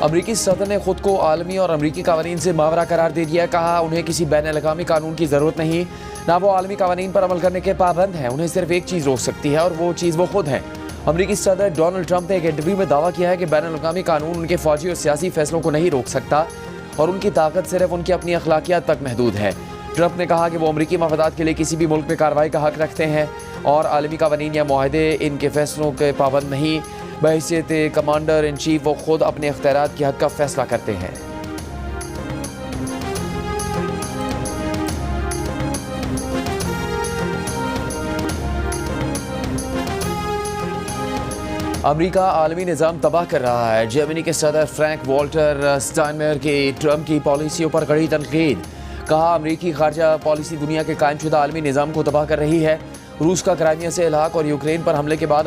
امریکی صدر نے خود کو عالمی اور امریکی قوانین سے ماورا قرار دے دیا. کہا انہیں کسی بین الاقوامی قانون کی ضرورت نہیں، نہ وہ عالمی قوانین پر عمل کرنے کے پابند ہیں. انہیں صرف ایک چیز روک سکتی ہے اور وہ چیز وہ خود ہیں. امریکی صدر ڈونلڈ ٹرمپ نے ایک انٹرویو میں دعویٰ کیا ہے کہ بین الاقوامی قانون ان کے فوجی اور سیاسی فیصلوں کو نہیں روک سکتا اور ان کی طاقت صرف ان کی اپنی اخلاقیات تک محدود ہے. ٹرمپ نے کہا کہ وہ امریکی مفادات کے لیے کسی بھی ملک میں کارروائی کا حق رکھتے ہیں اور عالمی قوانین یا معاہدے ان کے فیصلوں کے پابند نہیں. بحیثیت کمانڈر ان چیف وہ خود اپنے اختیارات کی حد کا فیصلہ کرتے ہیں. امریکہ عالمی نظام تباہ کر رہا ہے. جرمنی کے صدر فرینک والٹر اسٹائنمائر کی ٹرمپ کی پالیسیوں پر کڑی تنقید. کہا امریکی خارجہ پالیسی دنیا کے قائم شدہ عالمی نظام کو تباہ کر رہی ہے. روس کا کرائمیا سے الحاق اور یوکرین پر حملے کے بعد